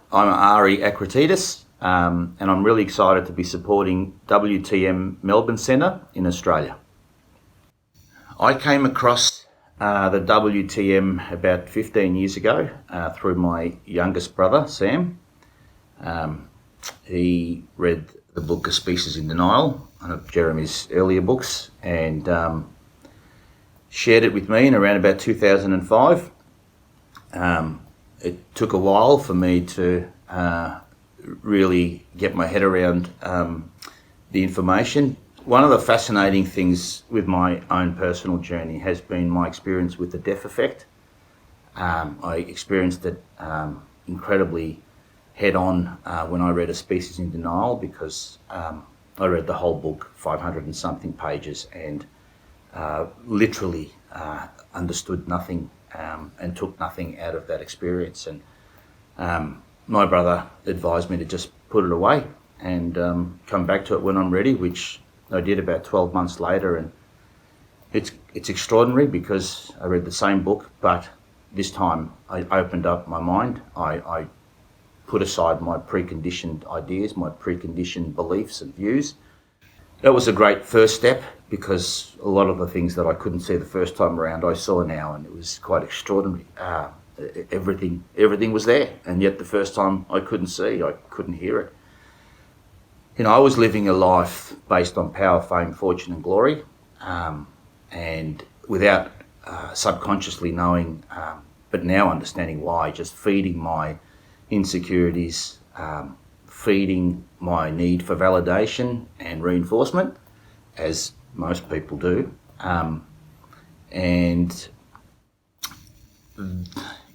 I'm Ari Akritidis, and I'm really excited to be supporting WTM Melbourne Centre in Australia. I came across the WTM about 15 years ago through my youngest brother, Sam. He read the book A Species in Denial, one of Jeremy's earlier books, and shared it with me in around about 2005. It took a while for me to really get my head around the information. One of the fascinating things with my own personal journey has been my experience with the death effect. I experienced it incredibly head-on when I read A Species in Denial, because I read the whole book, 500 and something pages, and literally understood nothing and took nothing out of that experience. And my brother advised me to just put it away and come back to it when I'm ready, which I did about 12 months later. And it's extraordinary because I read the same book, but this time I opened up my mind. I put aside my preconditioned ideas, my preconditioned beliefs and views. That was a great first step, because a lot of the things that I couldn't see the first time around, I saw now, and it was quite extraordinary. Everything was there, and yet the first time I couldn't see, I couldn't hear it. I was living a life based on power, fame, fortune and glory, and without subconsciously knowing, but now understanding why, just feeding my insecurities, feeding my need for validation and reinforcement, as most people do. And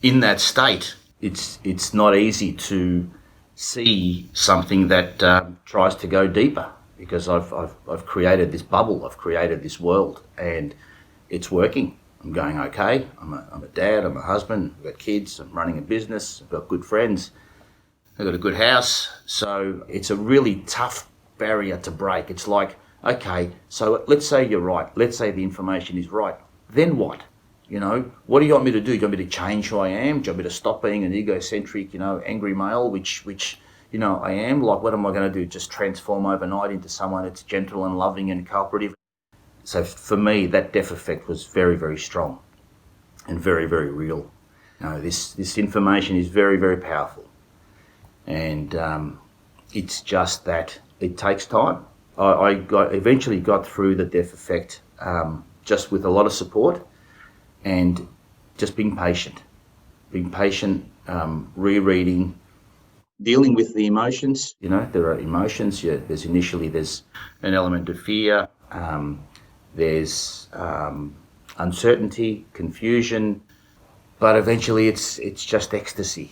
in that state, it's not easy to see something that tries to go deeper, because I've created this bubble, I've created this world, and it's working. I'm going okay. I'm a dad, I'm a husband, I've got kids, I'm running a business, I've got good friends, I've got a good house. So it's a really tough barrier to break. It's like, okay, so let's say you're right. Let's say the information is right. Then what? What do you want me to do? Do you want me to change who I am? Do you want me to stop being an egocentric, angry male, which I am? Like, what am I going to do? Just transform overnight into someone that's gentle and loving and cooperative? So for me, that death effect was very, very strong and very, very real. This information is very, very powerful. And it's just that it takes time. I eventually got through the death effect just with a lot of support and just being patient, rereading, dealing with the emotions. There are emotions. There's an element of fear. There's uncertainty, confusion, but eventually it's just ecstasy.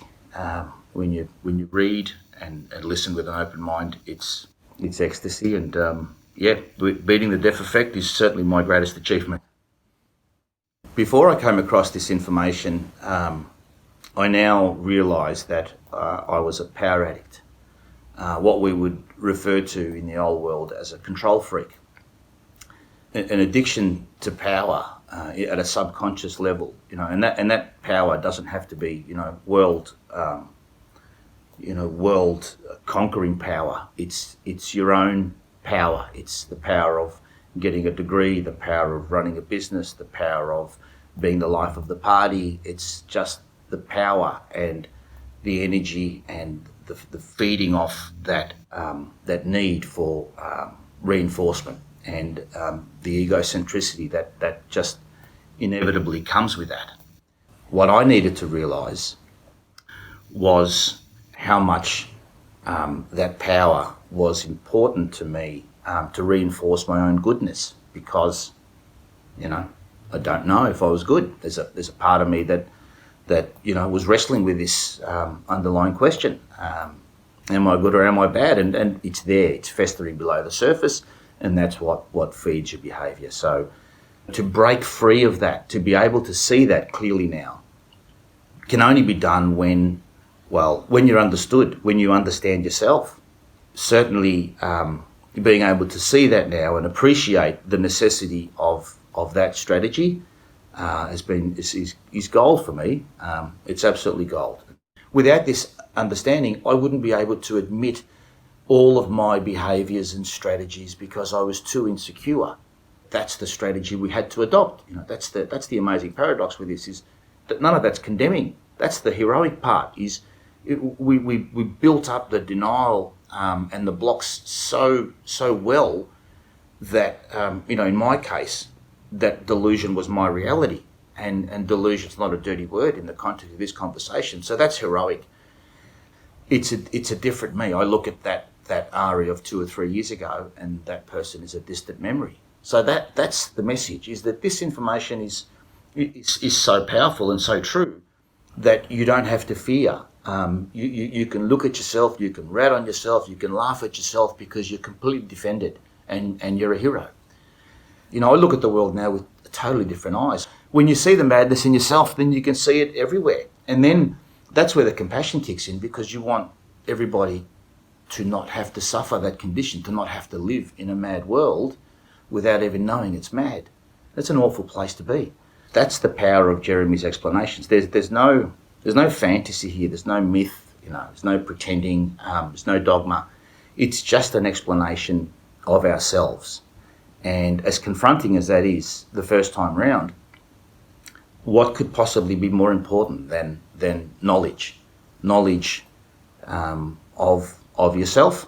When you read and listen with an open mind, it's ecstasy. And beating the death effect is certainly my greatest achievement. Before I came across this information, I now realise that I was a power addict, what we would refer to in the old world as a control freak. An addiction to power at a subconscious level, and that power doesn't have to be, world conquering power. It's your own power. It's the power of getting a degree, the power of running a business, the power of being the life of the party. It's just the power and the energy and the feeding off that need for reinforcement and the egocentricity that just inevitably comes with that. What I needed to realise was how much that power was important to me to reinforce my own goodness, because I don't know if I was good. There's a part of me that was wrestling with this underlying question: am I good or am I bad? And it's there. It's festering below the surface, and that's what feeds your behaviour. So to break free of that, to be able to see that clearly now, can only be done when you're understood, when you understand yourself. Certainly, being able to see that now and appreciate the necessity of that strategy is gold for me. It's absolutely gold. Without this understanding, I wouldn't be able to admit all of my behaviours and strategies because I was too insecure. That's the strategy we had to adopt. That's the amazing paradox with this, is that none of that's condemning. That's the heroic part. We built up the denial and the blocks so well that in my case, that delusion was my reality, and delusion's not a dirty word in the context of this conversation. So that's heroic. It's a different me. I look at that Ari of 2 or 3 years ago, and that person is a distant memory. So that's the message, is that this information is so powerful and so true that you don't have to fear. You can look at yourself, you can rat on yourself, you can laugh at yourself because you're completely defended and you're a hero. I look at the world now with totally different eyes. When you see the madness in yourself, then you can see it everywhere. And then that's where the compassion kicks in, because you want everybody to not have to suffer that condition, to not have to live in a mad world without even knowing it's mad. That's an awful place to be. That's the power of Jeremy's explanations. There's no fantasy here. There's no myth. There's no pretending. There's no dogma. It's just an explanation of ourselves. And as confronting as that is the first time round, what could possibly be more important than knowledge of yourself?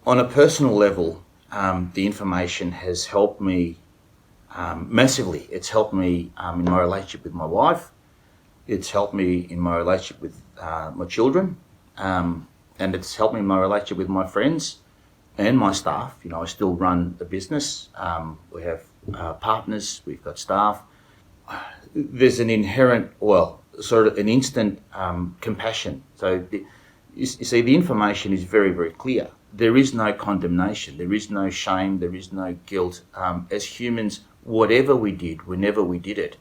On a personal level, the information has helped me massively. It's helped me in my relationship with my wife. It's helped me in my relationship with my children, and it's helped me in my relationship with my friends and my staff. I still run a business. We have partners. We've got staff. There's an inherent, sort of an instant compassion. So you see, the information is very, very clear. There is no condemnation. There is no shame. There is no guilt. As humans, whatever we did, whenever we did it,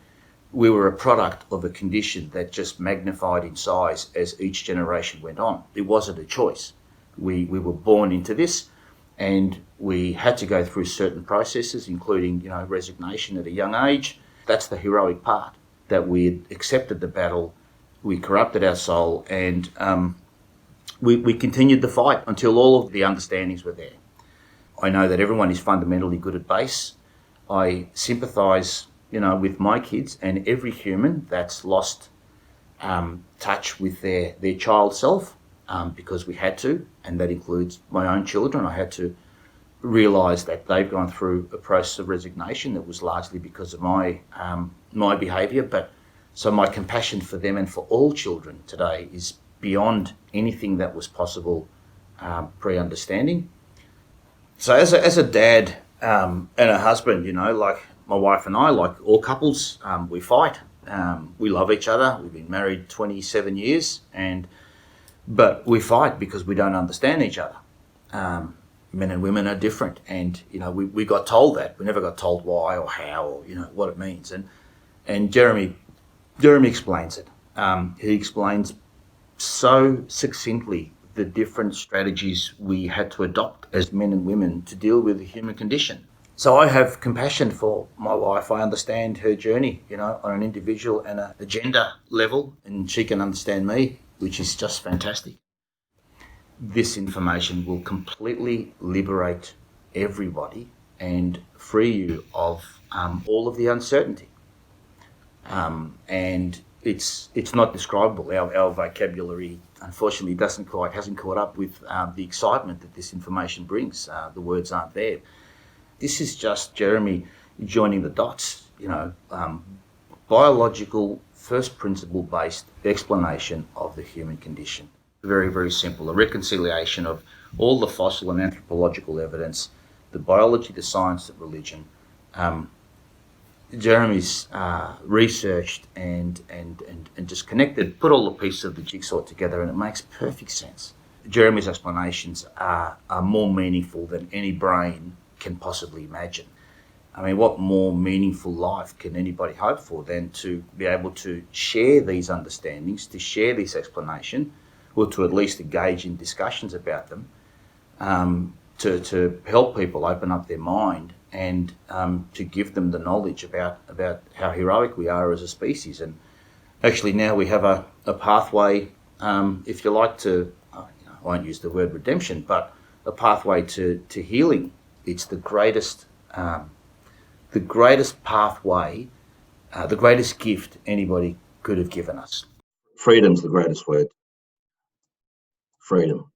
we were a product of a condition that just magnified in size as each generation went on. It wasn't a choice. We were born into this, and we had to go through certain processes, including resignation at a young age. That's the heroic part, that we had accepted the battle, we corrupted our soul, and we continued the fight until all of the understandings were there. I know that everyone is fundamentally good at base. I sympathise, with my kids and every human that's lost touch with their child self, because we had to, and that includes my own children. I had to realise that they've gone through a process of resignation that was largely because of my behaviour. But so my compassion for them and for all children today is beyond anything that was possible pre-understanding. So as a dad and a husband, like my wife and I, like all couples, we fight. We love each other. We've been married 27 years, but we fight because we don't understand each other. Men and women are different, and we got told that. We never got told why or how or what it means. And Jeremy explains it. He explains so succinctly the different strategies we had to adopt as men and women to deal with the human condition. So I have compassion for my wife. I understand her journey, on an individual and a gender level, and she can understand me, which is just fantastic. This information will completely liberate everybody and free you of all of the uncertainty. And it's not describable. Our vocabulary, unfortunately, hasn't caught up with the excitement that this information brings. The words aren't there. This is just Jeremy joining the dots, biological, first principle based explanation of the human condition. Very, very simple. A reconciliation of all the fossil and anthropological evidence, the biology, the science, the religion. Jeremy's researched and just connected, put all the pieces of the jigsaw together, and it makes perfect sense. Jeremy's explanations are more meaningful than any brain can possibly imagine. I mean, what more meaningful life can anybody hope for than to be able to share these understandings, to share this explanation, or to at least engage in discussions about them, to help people open up their mind and to give them the knowledge about how heroic we are as a species. And actually now we have a pathway if you like to, I won't use the word redemption, but a pathway to healing. It's the greatest pathway, the greatest gift anybody could have given us. Freedom's the greatest word. Freedom.